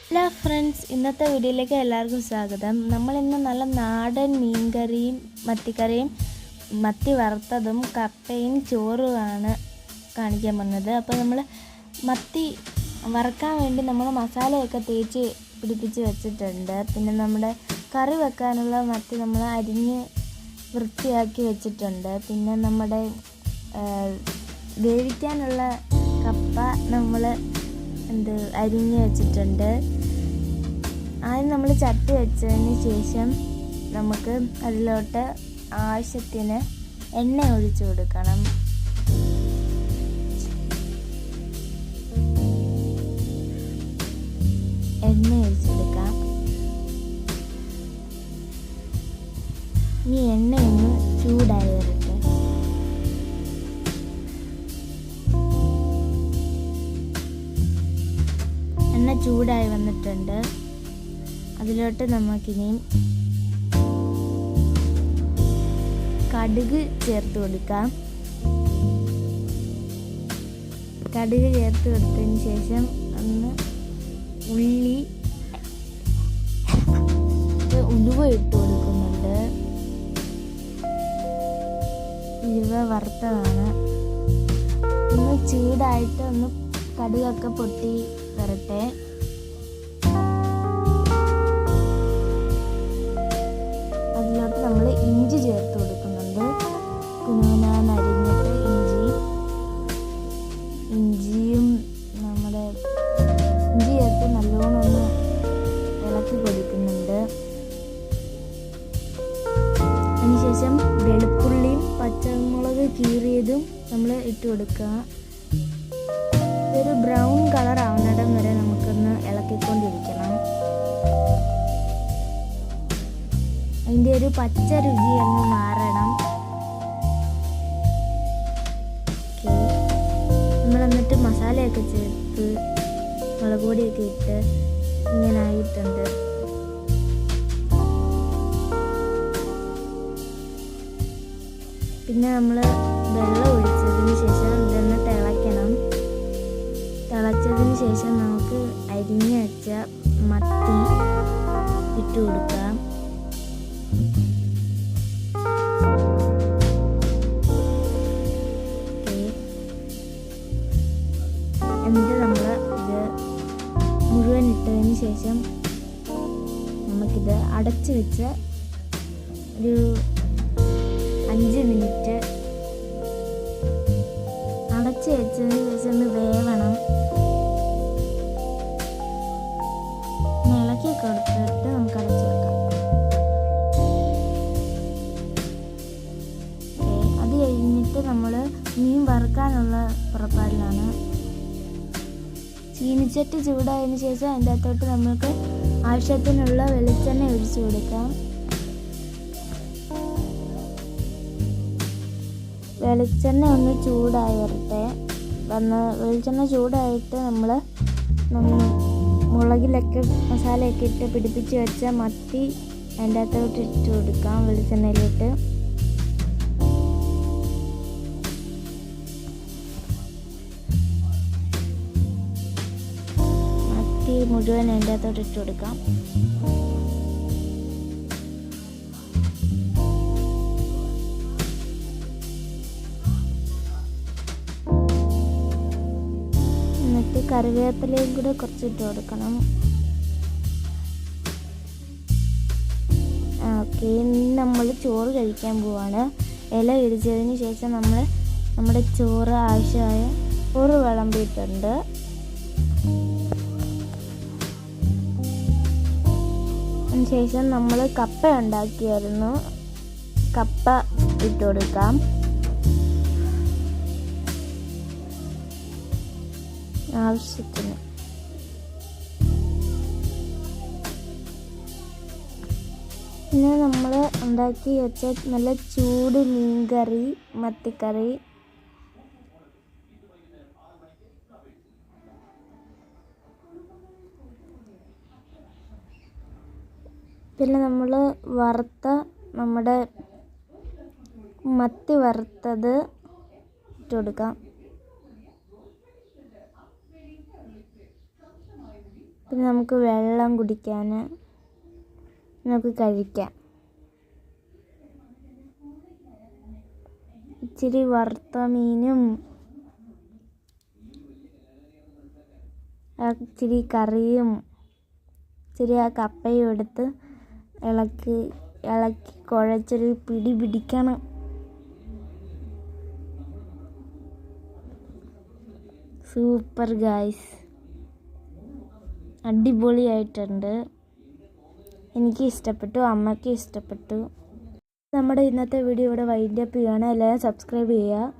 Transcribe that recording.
Hello friends, ഇന്നത്തെ വീഡിയോയിലേക്ക് എല്ലാവർക്കും സ്വാഗതം. നമ്മളിന്ന് നല്ല നാടൻ മീൻകറിയും മത്തിക്കറിയും മത്തി വറുത്തതും കപ്പയും ചോറുമാണ് കാണിക്കാൻ പോകുന്നത്. അപ്പോൾ നമ്മൾ മത്തി വറുക്കാൻ വേണ്ടി നമ്മൾ മസാലയൊക്കെ തേച്ച് പിടിപ്പിച്ച് വെച്ചിട്ടുണ്ട്. പിന്നെ നമ്മുടെ കറി വെക്കാനുള്ള മത്തി നമ്മൾ അരിഞ്ഞ് വൃത്തിയാക്കി വെച്ചിട്ടുണ്ട്. പിന്നെ നമ്മുടെ വേവിക്കാനുള്ള കപ്പ നമ്മൾ അരിഞ്ഞ് വെച്ചിട്ടുണ്ട്. ആദ്യം നമ്മൾ ചട്ടി വെച്ചതിന് ശേഷം നമുക്ക് അതിലോട്ട് ആവശ്യത്തിന് എണ്ണ ഒഴിച്ചു കൊടുക്കണം. എണ്ണ ഒഴിച്ചെടുക്കാം. ഈ എണ്ണയൊന്ന് ചൂടായി വരട്ടെ. എണ്ണ ചൂടായി വന്നിട്ടുണ്ട്. അതിലോട്ട് നമുക്കിനിയും കടുക് ചേർത്ത് കൊടുക്കാം. കടുക് ചേർത്ത് കൊടുത്തതിന് ശേഷം ഒന്ന് ഉലുവ ഇട്ട് കൊടുക്കുന്നുണ്ട്. ഉലുവ വറുത്തതാണ്. ഒന്ന് ചൂടായിട്ട് ഒന്ന് കടുകൊക്കെ പൊട്ടി വരട്ടെ. അതിലോട്ട് നമ്മൾ ഇഞ്ചി ചേർത്ത് കൊടുക്കുന്നുണ്ട്. കുനുകുനാന്ന് അരിഞ്ഞിട്ട് ഇഞ്ചിയും നമ്മുടെ ഇഞ്ചി ചേർത്ത് നല്ലോണം ഒന്ന് ഇളക്കി കൊടുക്കുന്നുണ്ട്. അതിനുശേഷം വെളുത്തുള്ളിയും പച്ചമുളക് കീറിയതും നമ്മൾ ഇട്ട് കൊടുക്കുക. ഇതൊരു ബ്രൗൺ കളർ ആവുന്നിടം വരെ നമുക്കൊന്ന് ഇളക്കിക്കൊണ്ടിരിക്കണം. അതിൻ്റെ ഒരു പച്ച രുചി ഒന്ന് മാറണം. നമ്മൾ എന്നിട്ട് മസാലയൊക്കെ ചേർത്ത് മുളക് പൊടിയൊക്കെ ഇട്ട് ഇങ്ങനെ ആയിട്ടുണ്ട്. പിന്നെ നമ്മൾ വെള്ളം ഒഴിച്ചതിന് ശേഷം ഇതൊന്ന് തിളയ്ക്കണം. തിളച്ചതിന് ശേഷം നമുക്ക് അരിഞ്ഞ് വെച്ച മത്തി ഇട്ട് കൊടുക്കാം. എന്നിട്ട് നമ്മൾ ഇത് മുഴുവൻ ഇട്ടതിന് ശേഷം നമുക്കിത് അടച്ച് വെച്ച് ഒരു 5 മിനിറ്റ് അടച്ച് വെച്ചതിന് ശേഷം ഒന്ന് വേവണം. ഇളക്കി കൊടുത്തിട്ട് നമുക്ക് അടച്ച് വെക്കാം. അത് കഴിഞ്ഞിട്ട് നമ്മൾ മീൻ വറുക്കാനുള്ള പുറപ്പാടിലാണ്. ചീനിച്ചട്ടി ചൂടായതിന് ശേഷം അതിൻ്റെ അകത്തോട്ട് നമുക്ക് ആവശ്യത്തിനുള്ള വെളിച്ചെണ്ണ ഒഴിച്ചു കൊടുക്കാം. വെളിച്ചെണ്ണ ഒന്ന് ചൂടായി വരട്ടെ. വെളിച്ചെണ്ണ ചൂടായിട്ട് നമ്മൾ മുളകിലൊക്കെ മസാലയൊക്കെ ഇട്ട് പിടിപ്പിച്ച് വെച്ച മത്തി അതിൻ്റെ അകത്തോട്ട് ഇട്ട് കൊടുക്കാം. വെളിച്ചെണ്ണയിലിട്ട് മുഴുവൻ അതിൻ്റെ അകത്തോട്ട് ഇട്ട് കൊടുക്കാം. എന്നിട്ട് കറിവേപ്പിലയും കൂടെ കുറച്ചിട്ട് കൊടുക്കണം. ഓക്കെ, ഇനി നമ്മൾ ചോറ് കഴിക്കാൻ പോവാണ്. ഇല ഇടിച്ചതിന് ശേഷം നമ്മൾ നമ്മുടെ ചോറ് ആവശ്യമായ ചോറ് വിളമ്പിയിട്ടുണ്ട്. ശേഷം നമ്മൾ കപ്പ ഉണ്ടാക്കിയായിരുന്നു. കപ്പ ഇട്ട് കൊടുക്കാം. ആവശ്യത്തിന് പിന്നെ നമ്മൾ ഉണ്ടാക്കി വെച്ച നല്ല ചൂട് മീൻകറി മത്തിക്കറി. പിന്നെ നമ്മൾ നമ്മുടെ മത്തി വറുത്തത് ഇട്ട് കൊടുക്കാം. പിന്നെ നമുക്ക് വെള്ളം കുടിക്കാൻ, നമുക്ക് കഴിക്കാം. ഇച്ചിരി വറുത്ത മീനും ഇച്ചിരി കറിയും ഇച്ചിരി ആ കപ്പയും എടുത്ത് ഇളക്കി കുഴച്ചൊരു പിടി പിടിക്കണം. സൂപ്പർ ഗായ്സ്, അടിപൊളിയായിട്ടുണ്ട്. എനിക്ക് ഇഷ്ടപ്പെട്ടു, അമ്മയ്ക്ക് ഇഷ്ടപ്പെട്ടു. നമ്മുടെ ഇന്നത്തെ വീഡിയോ ഇവിടെ വൈൻഡ് അപ്പ് ചെയ്യുകയാണ്. എല്ലാവരും സബ്സ്ക്രൈബ് ചെയ്യുക.